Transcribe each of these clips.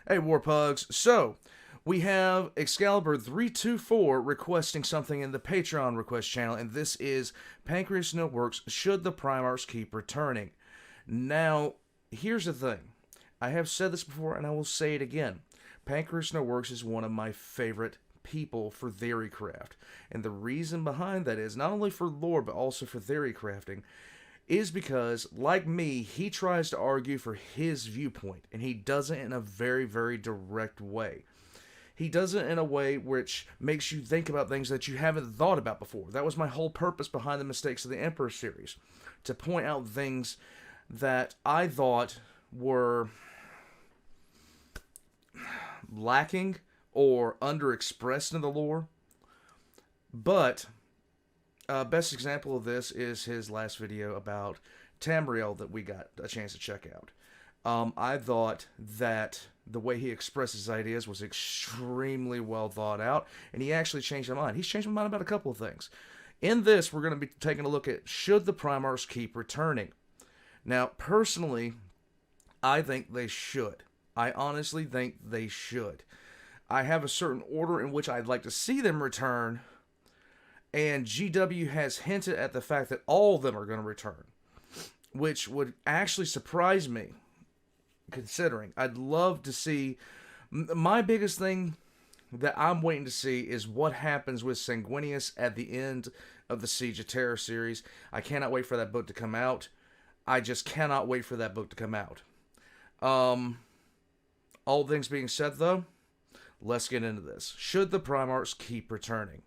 Hey, Warpugs. So, we have Excalibur324 requesting something in the Patreon request channel, and this is PancreasNoWork's Should the Primarchs Keep Returning? Now, here's the thing. I have said this before, and I will say it again. PancreasNoWorks is one of my favorite people for theory craft. And the reason behind that is, not only for lore, but also for theory crafting, is because, like me, he tries to argue for his viewpoint, and he does it in a very, very direct way. He does it in a way which makes you think about things that you haven't thought about before. That was my whole purpose behind the Mistakes of the Emperor series, to point out things that I thought were lacking or underexpressed in the lore. But best example of this is his last video about Tamriel that we got a chance to check out. I thought that the way he expressed his ideas was extremely well thought out, and he actually changed my mind. He's changed my mind about a couple of things. In this, we're going to be taking a look at should the Primarchs keep returning. Now, personally, I think they should. I honestly think they should. I have a certain order in which I'd like to see them return, and GW has hinted at the fact that all of them are going to return, which would actually surprise me, considering. I'd love to see. My biggest thing that I'm waiting to see is what happens with Sanguinius at the end of the Siege of Terror series. I cannot wait for that book to come out. I just cannot wait for that book to come out. All things being said, though, let's get into this. Should the Primarchs keep returning?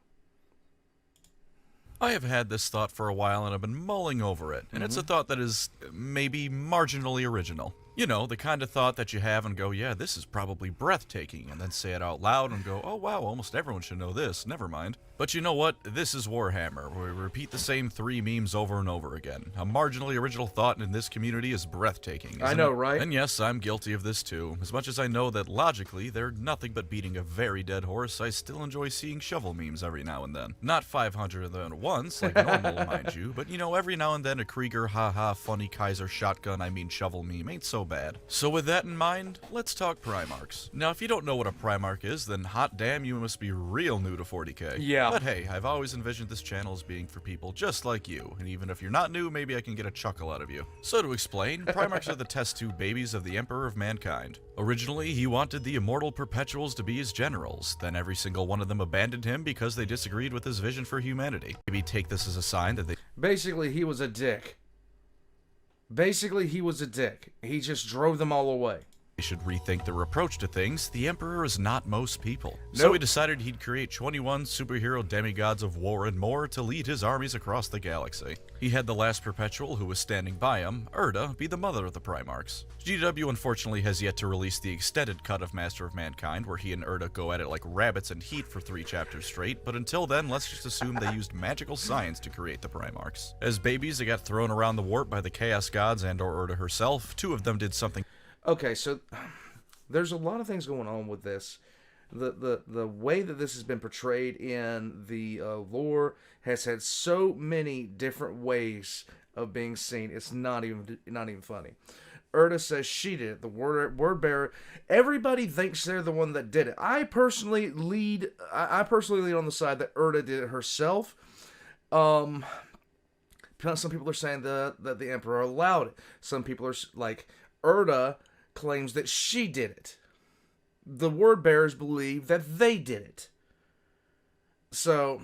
I have had this thought for a while and I've been mulling over it, and it's a thought that is maybe marginally original. You know, the kind of thought that you have and go, yeah, this is probably breathtaking, and then say it out loud and go, oh wow, almost everyone should know this, never mind. But you know what? This is Warhammer, where we repeat the same 3 memes over and over again. A marginally original thought in this community is breathtaking, I know, right? And yes, I'm guilty of this too. As much as I know that logically they're nothing but beating a very dead horse, I still enjoy seeing shovel memes every now and then. Not 500 of them at once, like normal, mind you, but you know, every now and then a Krieger, haha, funny Kaiser shotgun, I mean shovel meme ain't so bad. So with that in mind, let's talk Primarchs. Now, if you don't know what a Primarch is, then hot damn, you must be real new to 40k. Yeah. But hey, I've always envisioned this channel as being for people just like you, and even if you're not new, maybe I can get a chuckle out of you. So to explain, Primarchs are the test tube babies of the Emperor of Mankind. Originally, he wanted the immortal Perpetuals to be his generals, then every single one of them abandoned him because they disagreed with his vision for humanity. Maybe take this as a sign that they... Basically, he was a dick. He just drove them all away. should rethink their approach to things. The Emperor is not most people. Nope. So he decided he'd create 21 superhero demigods of war and more to lead his armies across the galaxy. He had the last Perpetual, who was standing by him, Erda, be the mother of the Primarchs. GW unfortunately has yet to release the extended cut of Master of Mankind, where he and Erda go at it like rabbits in heat for 3 chapters straight, but until then, let's just assume they used magical science to create the Primarchs. As babies, they got thrown around the warp by the Chaos Gods and/or Erda herself. 2 of them did something. Okay, so there's a lot of things going on with this. The way that this has been portrayed in the lore has had so many different ways of being seen. It's not even funny. Erda says she did it. The word bearer. Everybody thinks they're the one that did it. I personally lead on the side that Erda did it herself. Some people are saying that the Emperor allowed it. Some people are like, Erda claims that she did it. The word bearers believe that they did it. So,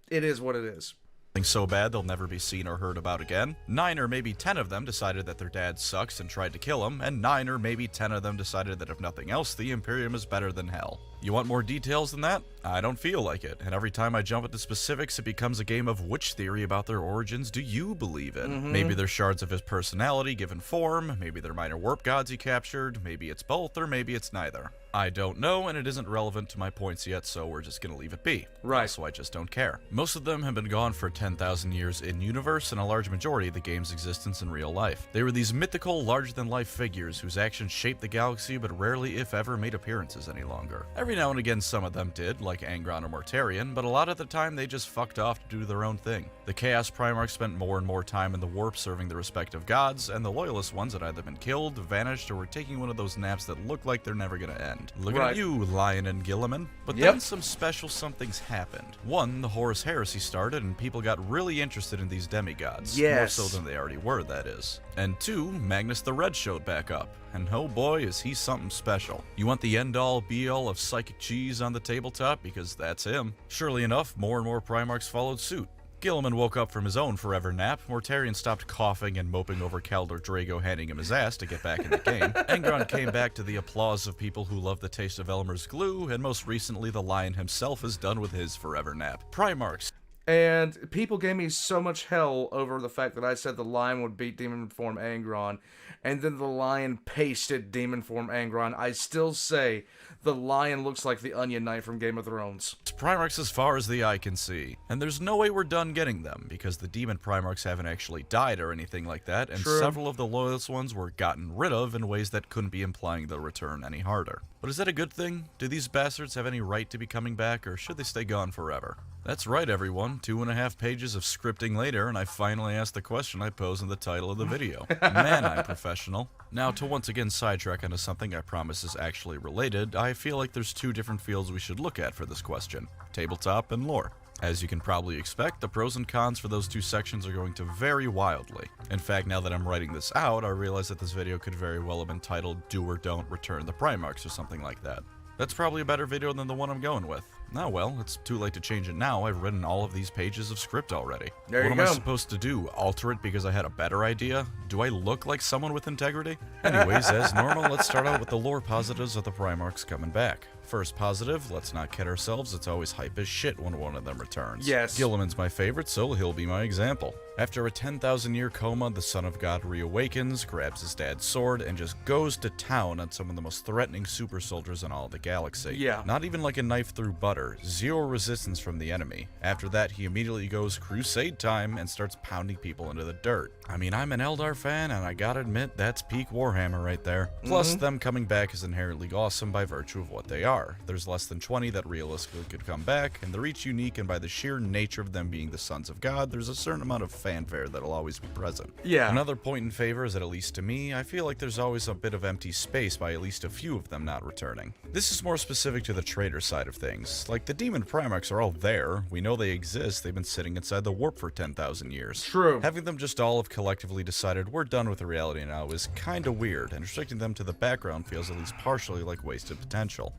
it is what it is. So bad they'll never be seen or heard about again. 9 or maybe 10 of them decided that their dad sucks and tried to kill him, and 9 or maybe 10 of them decided that if nothing else, the Imperium is better than hell. You want more details than that? I don't feel like it, and every time I jump into specifics, it becomes a game of which theory about their origins do you believe in? Maybe they're shards of his personality given form, maybe they're minor warp gods he captured, maybe it's both, or maybe it's neither. I don't know, and it isn't relevant to my points yet, so we're just gonna leave it be. Right. So I just don't care. Most of them have been gone for 10,000 years in universe, and a large majority of the game's existence in real life. They were these mythical, larger-than-life figures whose actions shaped the galaxy, but rarely, if ever, made appearances any longer. Every now and again some of them did, like Angron or Mortarion, but a lot of the time they just fucked off to do their own thing. The Chaos Primarchs spent more and more time in the warp serving the respective gods, and the Loyalist ones had either been killed, vanished, or were taking one of those naps that look like they're never gonna end. Looking at you, Lion and Gilliman. But then some special somethings happened. One, the Horus Heresy started, and people got really interested in these demigods. More so than they already were, that is. And two, Magnus the Red showed back up. And oh boy, is he something special. You want the end-all, be-all of psychic cheese on the tabletop? Because that's him. Surely enough, more and more Primarchs followed suit. Gilliman woke up from his own forever nap, Mortarion stopped coughing and moping over Kaldor Drago handing him his ass to get back in the game, Angron came back to the applause of people who love the taste of Elmer's glue, and most recently the Lion himself is done with his forever nap. Primarchs. And people gave me so much hell over the fact that I said the Lion would beat Demon Form Angron, and then the Lion pasted Demon Form Angron. I still say the Lion looks like the Onion Knight from Game of Thrones. Primarchs as far as the eye can see. And there's no way we're done getting them, because the Demon Primarchs haven't actually died or anything like that, and several of the Loyalist ones were gotten rid of in ways that couldn't be implying they'll return any harder. But is that a good thing? Do these bastards have any right to be coming back, or should they stay gone forever? That's right, everyone. 2.5 pages of scripting later, and I finally asked the question I posed in the title of the video. Man, I'm professional. Now, to once again sidetrack onto something I promise is actually related, I feel like there's two different fields we should look at for this question: tabletop and lore. As you can probably expect, the pros and cons for those two sections are going to vary wildly. In fact, now that I'm writing this out, I realize that this video could very well have been titled Do or Don't Return the Primarchs or something like that. That's probably a better video than the one I'm going with. Oh well, it's too late to change it now. I've written all of these pages of script already. There you go. What am I supposed to do? Alter it because I had a better idea? Do I look like someone with integrity? Anyways, as normal, let's start out with the lore positives of the Primarchs coming back. First positive, let's not kid ourselves, it's always hype as shit when one of them returns. Yes. Gilliman's my favorite, so he'll be my example. After a 10,000-year coma, the Son of God reawakens, grabs his dad's sword, and just goes to town on some of the most threatening super soldiers in all the galaxy. Yeah. Not even like a knife through butter, zero resistance from the enemy. After that, he immediately goes crusade time and starts pounding people into the dirt. I mean, I'm an Eldar fan, and I gotta admit, that's peak Warhammer right there. Plus, them coming back is inherently awesome by virtue of what they are. There's less than 20 that realistically could come back, and they're each unique, and by the sheer nature of them being the sons of God, there's a certain amount of fanfare that'll always be present. Yeah. Another point in favor is that, at least to me, I feel like there's always a bit of empty space by at least a few of them not returning. This is more specific to the traitor side of things. Like, the Demon Primarchs are all there, we know they exist, they've been sitting inside the warp for 10,000 years. True. Having them just all have collectively decided we're done with the reality now is kinda weird, and restricting them to the background feels at least partially like wasted potential.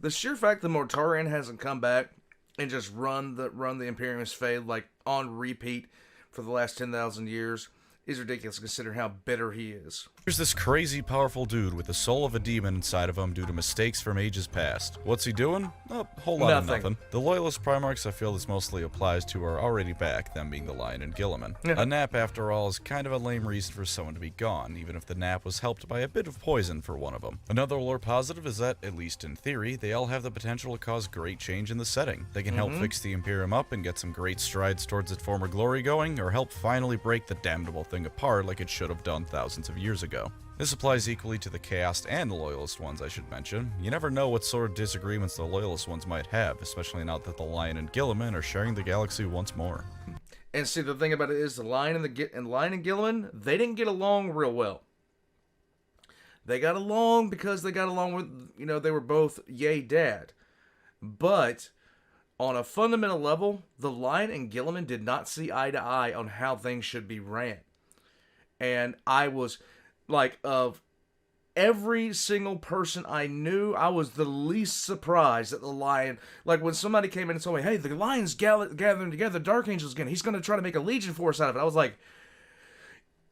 The sheer fact that Mortarion hasn't come back and just run the Imperium's Fade like on repeat for the last 10,000 years is ridiculous considering how bitter he is. Here's this crazy powerful dude with the soul of a demon inside of him due to mistakes from ages past. What's he doing? A whole lot of nothing. The Loyalist Primarchs I feel this mostly applies to are already back, them being the Lion and Gilliman. A nap, after all, is kind of a lame reason for someone to be gone, even if the nap was helped by a bit of poison for one of them. Another lore positive is that, at least in theory, they all have the potential to cause great change in the setting. They can help fix the Imperium up and get some great strides towards its former glory going, or help finally break the damnable thing apart like it should have done thousands of years ago. This applies equally to the Chaos and the Loyalist ones, I should mention. You never know what sort of disagreements the Loyalist ones might have, especially now that the Lion and Gilliman are sharing the galaxy once more. And see, the thing about it is the Lion and Gilliman, they didn't get along real well. They got along because they got along with, they were both yay dad. But on a fundamental level, the Lion and Gilliman did not see eye to eye on how things should be ran. And I was, like, of every single person I knew, I was the least surprised that the Lion, like, when somebody came in and told me, hey, the Lion's gathering together Dark Angels again, he's going to try to make a Legion force out of it. I was like,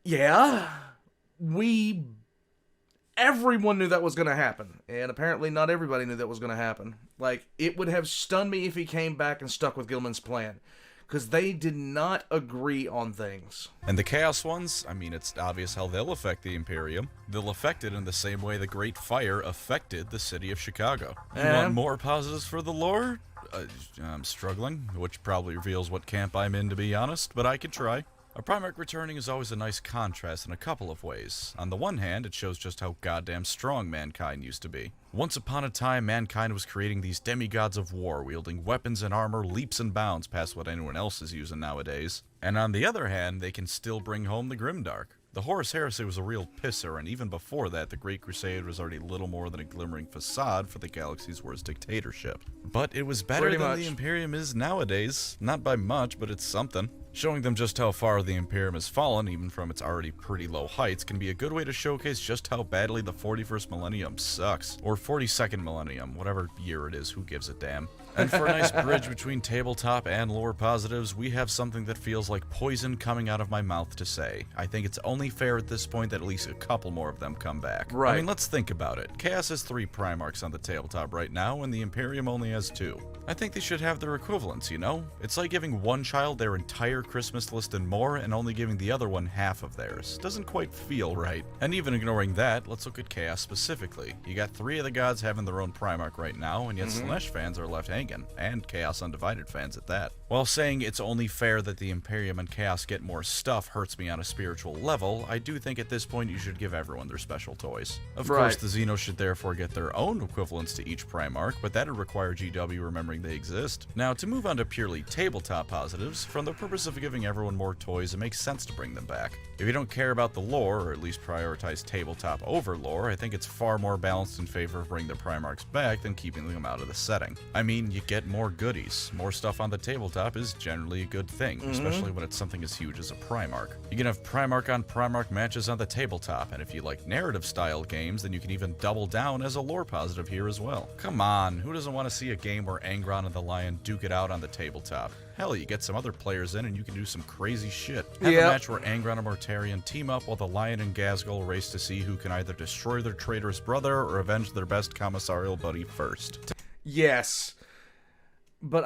yeah, everyone knew that was going to happen. And apparently not everybody knew that was going to happen. Like, it would have stunned me if he came back and stuck with Gilliman's plan. Because they did not agree on things. And the Chaos ones, I mean, it's obvious how they'll affect the Imperium. They'll affect it in the same way the Great Fire affected the city of Chicago. You want more positives for the lore? I'm struggling, which probably reveals what camp I'm in, to be honest, but I can try. A Primarch returning is always a nice contrast in a couple of ways. On the one hand, it shows just how goddamn strong mankind used to be. Once upon a time, mankind was creating these demigods of war, wielding weapons and armor leaps and bounds past what anyone else is using nowadays. And on the other hand, they can still bring home the Grimdark. The Horus Heresy was a real pisser, and even before that, the Great Crusade was already little more than a glimmering facade for the galaxy's worst dictatorship. But it was better than the Imperium is nowadays. Not by much, but it's something. Showing them just how far the Imperium has fallen, even from its already pretty low heights, can be a good way to showcase just how badly the 41st millennium sucks. Or 42nd millennium, whatever year it is, who gives a damn. And for a nice bridge between tabletop and lore positives, we have something that feels like poison coming out of my mouth to say. I think it's only fair at this point that at least a couple more of them come back. Right. I mean, let's think about it. Chaos has 3 Primarchs on the tabletop right now, and the Imperium only has 2. I think they should have their equivalents, you know? It's like giving one child their entire Christmas list and more, and only giving the other one half of theirs. Doesn't quite feel right. And even ignoring that, let's look at Chaos specifically. You got 3 of the gods having their own Primarch right now, and yet Slaanesh fans are left hanging. And Chaos Undivided fans at that. While saying it's only fair that the Imperium and Chaos get more stuff hurts me on a spiritual level, I do think at this point you should give everyone their special toys. Of course, the Xenos should therefore get their own equivalents to each Primarch, but that would require GW remembering they exist. Now, to move on to purely tabletop positives, from the purpose of giving everyone more toys, it makes sense to bring them back. If you don't care about the lore, or at least prioritize tabletop over lore, I think it's far more balanced in favor of bringing the Primarchs back than keeping them out of the setting. I mean, you get more goodies. More stuff on the tabletop is generally a good thing, especially when it's something as huge as a Primarch. You can have Primarch on Primarch matches on the tabletop, and if you like narrative-style games, then you can even double down as a lore positive here as well. Come on, who doesn't want to see a game where Angron and the Lion duke it out on the tabletop? Hell, you get some other players in and you can do some crazy shit. Have a match where Angron and Mortarion team up while the Lion and Ghazghkull race to see who can either destroy their traitorous brother or avenge their best commissarial buddy first. Yes. But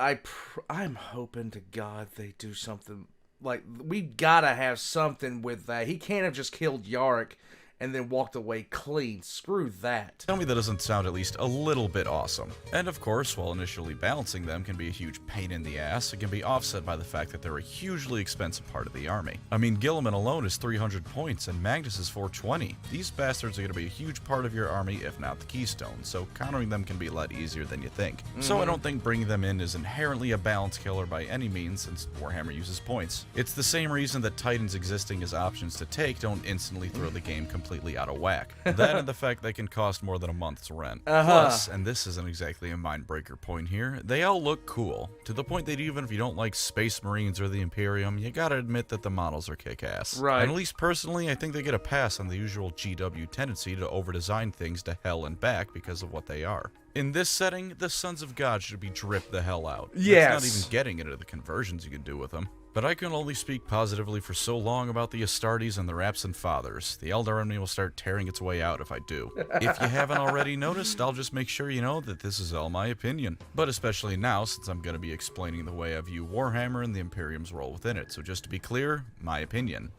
I'm hoping to God they do something. Like, we gotta have something with that. He can't have just killed Yarick and then walked away clean. Screw that. Tell me that doesn't sound at least a little bit awesome. And of course, while initially balancing them can be a huge pain in the ass, it can be offset by the fact that they're a hugely expensive part of the army. I mean, Guilliman alone is 300 points and Magnus is 420. These bastards are going to be a huge part of your army, if not the keystone, so countering them can be a lot easier than you think. So I don't think bringing them in is inherently a balance killer by any means, since Warhammer uses points. It's the same reason that Titans existing as options to take don't instantly throw the game completely out of whack. That and the fact they can cost more than a month's rent. Plus, and this isn't exactly a mind-breaker point here, they all look cool, to the point that even if you don't like Space Marines or the Imperium, you gotta admit that the models are kick-ass. Right. And at least personally, I think they get a pass on the usual GW tendency to over-design things to hell and back because of what they are. In this setting, the Sons of God should be dripped the hell out. Yes. That's not even getting into the conversions you can do with them. But I can only speak positively for so long about the Astartes and their absent fathers. The Eldar army will start tearing its way out if I do. If you haven't already noticed, I'll just make sure you know that this is all my opinion. But especially now, since I'm going to be explaining the way I view Warhammer and the Imperium's role within it. So just to be clear, my opinion.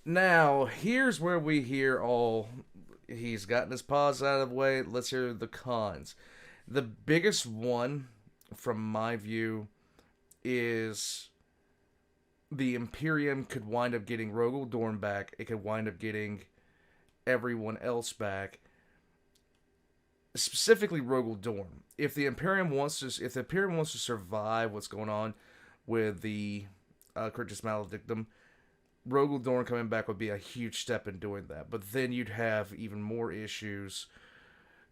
Now, here's where we hear all... He's gotten his pause out of the way. Let's hear the cons. The biggest one, from my view, is the Imperium could wind up getting Rogel Dorn back. It could wind up getting everyone else back. Specifically Rogel Dorn. If the Imperium wants to survive what's going on with the Cryptus Maledictum, Rogel Dorn coming back would be a huge step in doing that. But then you'd have even more issues,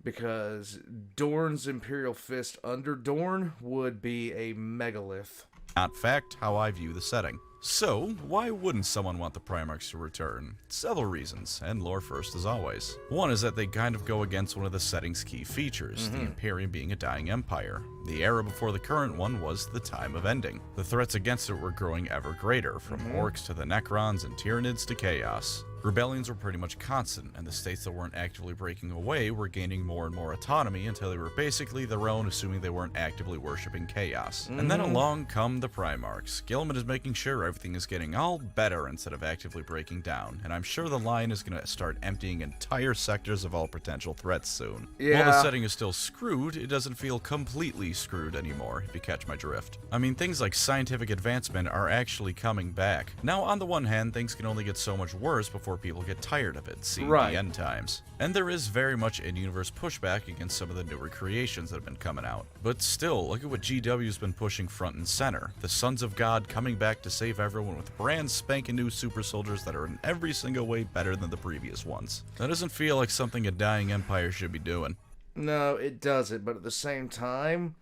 because Dorn's Imperial Fist under Dorn would be a megalith. Not fact, how I view the setting. So, why wouldn't someone want the Primarchs to return? Several reasons, and lore first as always. One is that they kind of go against one of the setting's key features, the Imperium being a dying empire. The era before the current one was the time of ending. The threats against it were growing ever greater, from orcs to the Necrons and Tyranids to Chaos. Rebellions were pretty much constant, and the states that weren't actively breaking away were gaining more and more autonomy until they were basically their own, assuming they weren't actively worshipping chaos. And then along come the Primarchs. Guilliman is making sure everything is getting all better instead of actively breaking down, and I'm sure the Lion is going to start emptying entire sectors of all potential threats soon. Yeah. While the setting is still screwed, it doesn't feel completely screwed anymore, if you catch my drift. I mean, things like scientific advancement are actually coming back. Now, on the one hand, things can only get so much worse before people get tired of it, see the end times. And there is very much in-universe pushback against some of the newer creations that have been coming out. But still, look at what GW's been pushing front and center. The Sons of God coming back to save everyone with brand spanking new super soldiers that are in every single way better than the previous ones. That doesn't feel like something a dying empire should be doing. No, it doesn't, but at the same time,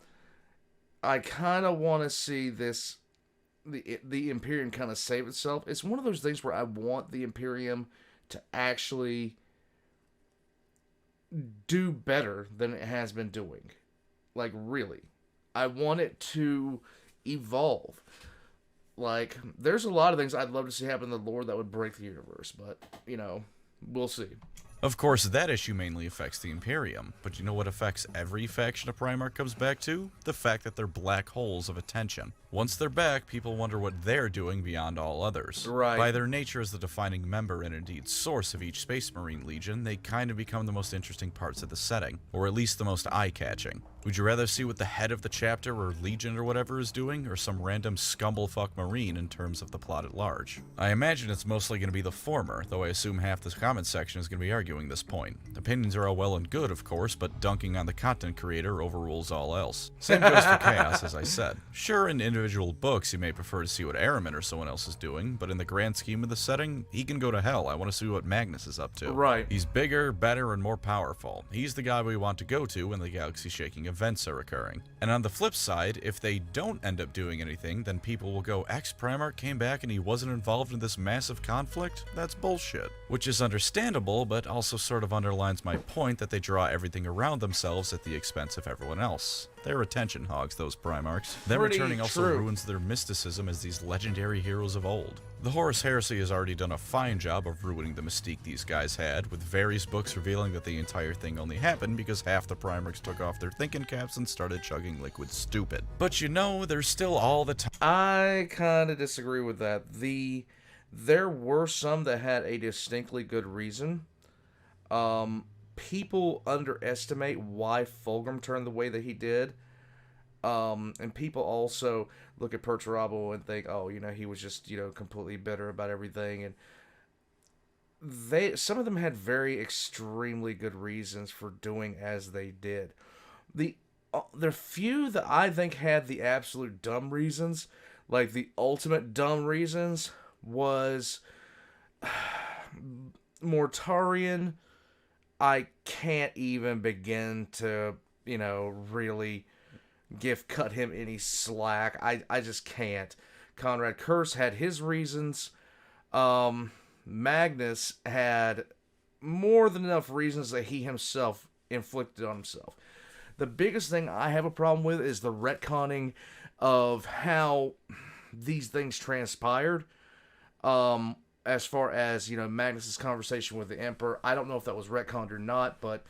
I kind of want to see the Imperium kind of save itself. It's one of those things where I want the Imperium to actually do better than it has been doing. Like, really. I want it to evolve. Like, there's a lot of things I'd love to see happen in the lore that would break the universe, but, you know, we'll see. Of course, that issue mainly affects the Imperium, but you know what affects every faction a Primarch comes back to? The fact that they're black holes of attention. Once they're back, people wonder what they're doing beyond all others. Right. By their nature as the defining member and indeed source of each Space Marine Legion, they kind of become the most interesting parts of the setting, or at least the most eye-catching. Would you rather see what the head of the chapter or legion or whatever is doing, or some random scumblefuck marine in terms of the plot at large? I imagine it's mostly going to be the former, though I assume half the comment section is going to be arguing this point. Opinions are all well and good, of course, but dunking on the content creator overrules all else. Same goes for Chaos, as I said. Sure, in individual books you may prefer to see what Aramin or someone else is doing, but in the grand scheme of the setting, he can go to hell. I want to see what Magnus is up to. Right. He's bigger, better, and more powerful. He's the guy we want to go to when the galaxy-shaking events are occurring. And on the flip side, if they don't end up doing anything, then people will go, Primarch came back and he wasn't involved in this massive conflict? That's bullshit. Which is understandable, but also sort of underlines my point that they draw everything around themselves at the expense of everyone else. They're attention hogs, those Primarchs. Them returning also ruins their mysticism as these legendary heroes of old. The Horus Heresy has already done a fine job of ruining the mystique these guys had, with various books revealing that the entire thing only happened because half the Primarchs took off their thinking caps and started chugging liquid stupid. But you know, there's still all the time. I kind of disagree with that. There were some that had a distinctly good reason. People underestimate why Fulgrim turned the way that he did. And people also look at Perturabo and think, oh, you know, he was just, you know, completely bitter about everything. And some of them had very extremely good reasons for doing as they did. The few that I think had the absolute dumb reasons, like the ultimate dumb reasons, was Mortarion. I can't even begin to, you know, really cut him any slack. I just can't. Conrad Curse had his reasons. Magnus had more than enough reasons that he himself inflicted on himself. The biggest thing I have a problem with is the retconning of how these things transpired. As far as, you know, Magnus's conversation with the Emperor, I don't know if that was retconned or not, but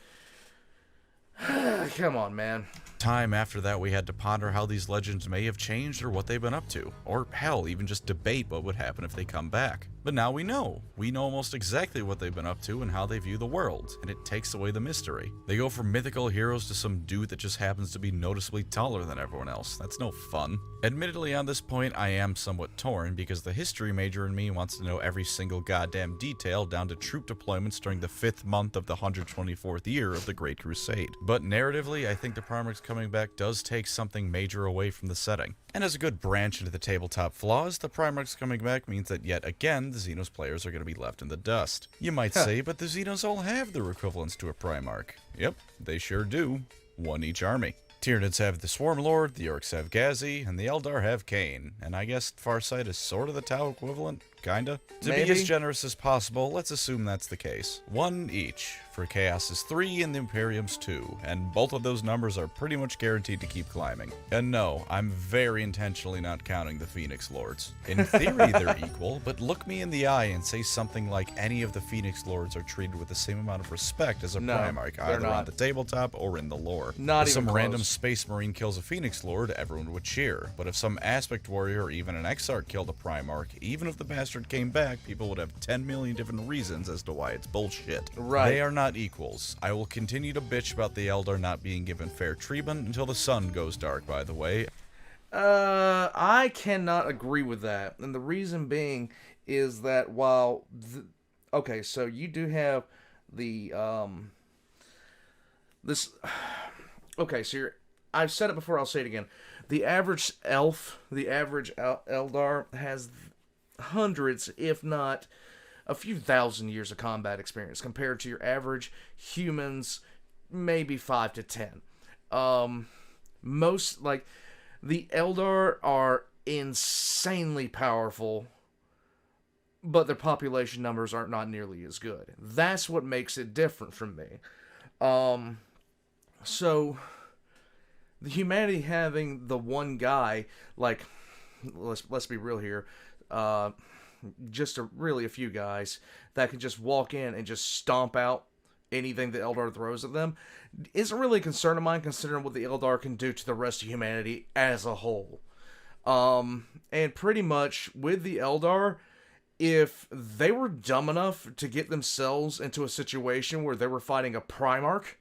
come on, man. Time after that, we had to ponder how these legends may have changed or what they've been up to, or hell, even just debate what would happen if they come back. But now we know. We know almost exactly what they've been up to and how they view the world, and it takes away the mystery. They go from mythical heroes to some dude that just happens to be noticeably taller than everyone else. That's no fun. Admittedly, on this point, I am somewhat torn, because the history major in me wants to know every single goddamn detail down to troop deployments during the 5th month of the 124th year of the Great Crusade. But narratively, I think the Primarchs coming back does take something major away from the setting. And as a good branch into the tabletop flaws, the Primarchs coming back means that yet again, the Xenos players are going to be left in the dust. You might say, but the Xenos all have their equivalents to a Primarch. Yep, they sure do. One each army. Tyranids have the Swarm Lord, the Orcs have Gazi, and the Eldar have Kane. And I guess Farsight is sort of the Tau equivalent, kinda. To be as generous as possible, let's assume that's the case. One each. For Chaos is 3 and the Imperium's 2, and both of those numbers are pretty much guaranteed to keep climbing. And no, I'm very intentionally not counting the Phoenix Lords. In theory, they're equal, but look me in the eye and say something like any of the Phoenix Lords are treated with the same amount of respect as a Primarch, either on the tabletop or in the lore. Not if even some close. random Space Marine kills a Phoenix Lord, everyone would cheer. But if some Aspect Warrior or even an Exarch killed a Primarch, even if the bastard came back, people would have 10 million different reasons as to why it's bullshit. Right. They are not equals. I will continue to bitch about the Eldar not being given fair treatment until the sun goes dark, by the way. I cannot agree with that. And the reason being is that while... okay, so you do have the... this... Okay, so I've said it before, I'll say it again. The average elf, the average Eldar, has hundreds, if not a few thousand years of combat experience compared to your average humans, maybe 5 to 10. Most, like, the Eldar are insanely powerful, but their population numbers are not nearly as good. That's what makes it different from me. So... the humanity having the one guy, like, let's be real here, just really a few guys that can just walk in and just stomp out anything the Eldar throws at them, isn't really a concern of mine, considering what the Eldar can do to the rest of humanity as a whole. And pretty much with the Eldar, if they were dumb enough to get themselves into a situation where they were fighting a Primarch,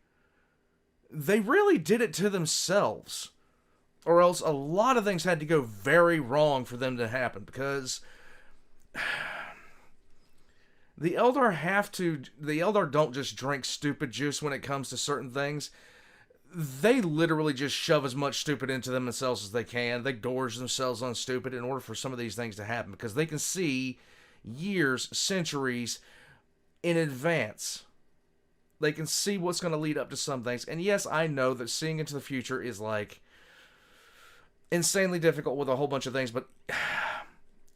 they really did it to themselves. Or else a lot of things had to go very wrong for them to happen. Because the Eldar don't just drink stupid juice when it comes to certain things. They literally just shove as much stupid into themselves as they can. They gorge themselves on stupid in order for some of these things to happen. Because they can see years, centuries in advance. They can see what's going to lead up to some things. And yes, I know that seeing into the future is, like, insanely difficult with a whole bunch of things, but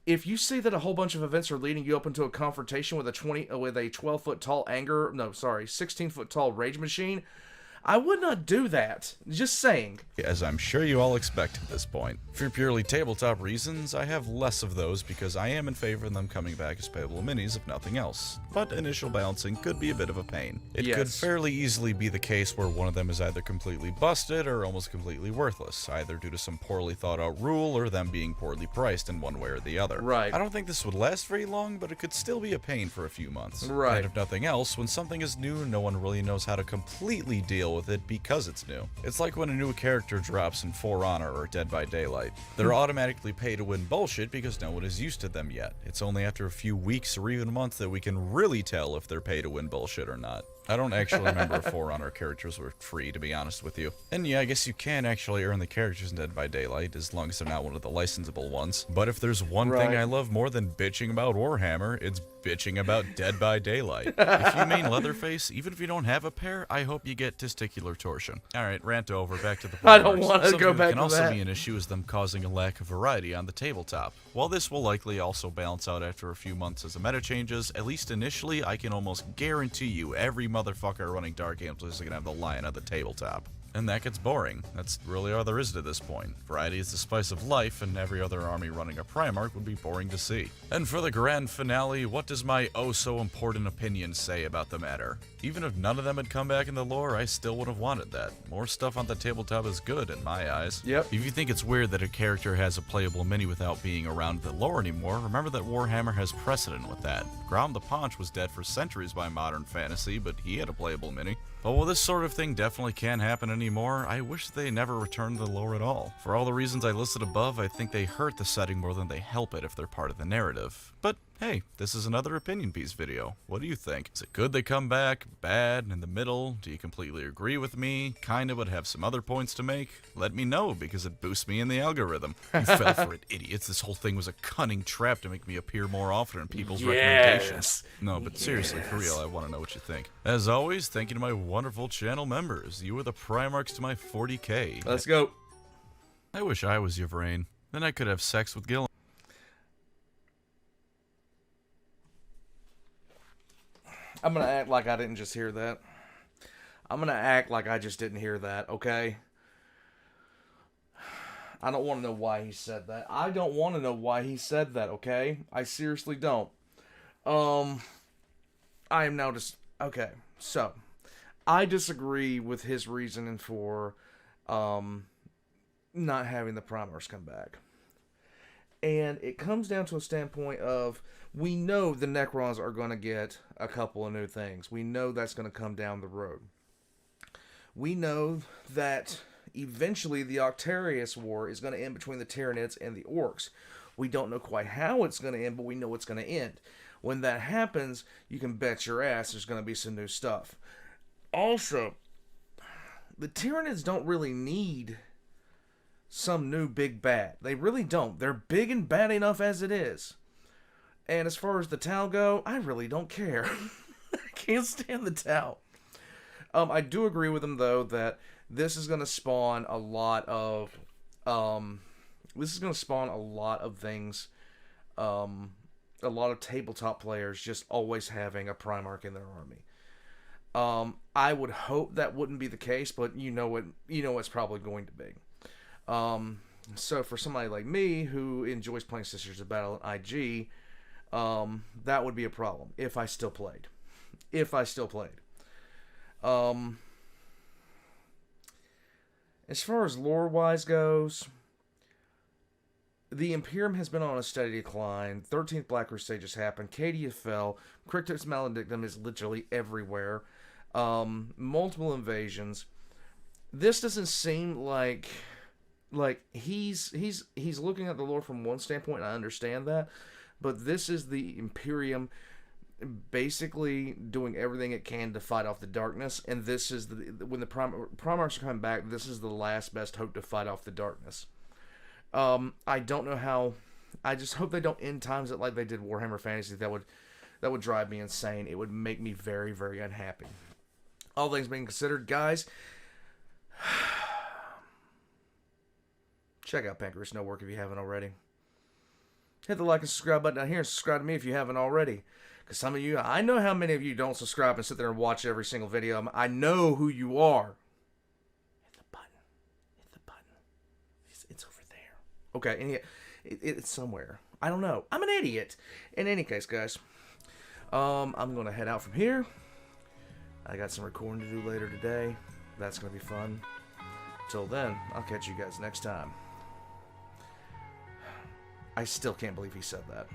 if you see that a whole bunch of events are leading you up into a confrontation with a 12-foot tall 16-foot tall rage machine, I would not do that. Just saying. As I'm sure you all expect at this point. For purely tabletop reasons, I have less of those because I am in favor of them coming back as playable minis if nothing else. But initial balancing could be a bit of a pain. It could fairly easily be the case where one of them is either completely busted or almost completely worthless, either due to some poorly thought out rule or them being poorly priced in one way or the other. Right. I don't think this would last very long, but it could still be a pain for a few months. Right. And if nothing else, when something is new, no one really knows how to completely deal with it because it's new. It's like when a new character drops in For Honor or Dead by Daylight. They're automatically pay to win bullshit because no one is used to them yet. It's only after a few weeks or even months that we can really tell if they're pay to win bullshit or not. I don't actually remember if For Honor characters were free, to be honest with you. And yeah, I guess you can actually earn the characters in Dead by Daylight, as long as they're not one of the licensable ones. But if there's one thing I love more than bitching about Warhammer, it's bitching about Dead by Daylight. If you main Leatherface, even if you don't have a pair, I hope you get testicular torsion. Alright, rant over, back to the Primarchs. I don't want to go back to that. Can also be an issue is them causing a lack of variety on the tabletop. While this will likely also balance out after a few months as the meta changes, at least initially, I can almost guarantee you every motherfucker running Dark Angels is gonna have the lion at the tabletop. And that gets boring. That's really all there is to this point. Variety is the spice of life, and every other army running a Primarch would be boring to see. And for the grand finale, what does my oh-so-important opinion say about the matter? Even if none of them had come back in the lore, I still would have wanted that. More stuff on the tabletop is good, in my eyes. Yep. If you think it's weird that a character has a playable mini without being around the lore anymore, remember that Warhammer has precedent with that. Grom the Paunch was dead for centuries by modern fantasy, but he had a playable mini. But while this sort of thing definitely can't happen anymore, I wish they never returned to the lore at all. For all the reasons I listed above, I think they hurt the setting more than they help it if they're part of the narrative. But hey, this is another opinion piece video. What do you think? Is it good they come back? Bad? In the middle? Do you completely agree with me? Kinda, but have some other points to make? Let me know, because it boosts me in the algorithm. You fell for it, idiots. This whole thing was a cunning trap to make me appear more often in people's recommendations. No, but seriously, for real, I want to know what you think. As always, thank you to my wonderful channel members. You were the Primarchs to my 40k. Let's go. I wish I was Yvrain. Then I could have sex with Gillen. I'm gonna act like I didn't just hear that. I'm gonna act like I just didn't hear that, okay? I don't want to know why he said that. I don't want to know why he said that, okay? I seriously don't. I am now just... Okay, so... I disagree with his reasoning for not having the Primarchs come back. And it comes down to a standpoint of, We know the Necrons are going to get a couple of new things. We know that's going to come down the road. We know that eventually the Octarius War is going to end between the Tyranids and the Orcs. We don't know quite how it's going to end, but we know it's going to end. When that happens, you can bet your ass there's going to be some new stuff. Also, the Tyranids don't really need some new big bad. They really don't. They're big and bad enough as it is. And as far as the Tau go, I really don't care. I can't stand the Tau. I do agree with him, though, that this is going to spawn a lot of... things. A lot of tabletop players just always having a Primarch in their army. I would hope that wouldn't be the case, but you know it's probably going to be. So for somebody like me who enjoys playing Sisters of Battle in IG, that would be a problem if I still played. As far as lore-wise goes, the Imperium has been on a steady decline. 13th Black Crusade just happened. Cadia fell. Crictus Maledictum is literally everywhere. Multiple invasions. This doesn't seem like he's looking at the lore from one standpoint, and I understand that. But this is the Imperium basically doing everything it can to fight off the darkness, and this is when the Primarchs are coming back, this is the last best hope to fight off the darkness. I don't know how. I just hope they don't end times it like they did Warhammer Fantasy. That would drive me insane. It would make me very, very unhappy. All things being considered, guys, check out PancreasNoWork if you haven't already. Hit the like and subscribe button down here and subscribe to me if you haven't already. Because some of you, I know how many of you don't subscribe and sit there and watch every single video. I know who you are. Hit the button. It's over there. Okay, and it's somewhere. I don't know. I'm an idiot. In any case, guys, I'm going to head out from here. I got some recording to do later today. That's going to be fun. Till then, I'll catch you guys next time. I still can't believe he said that.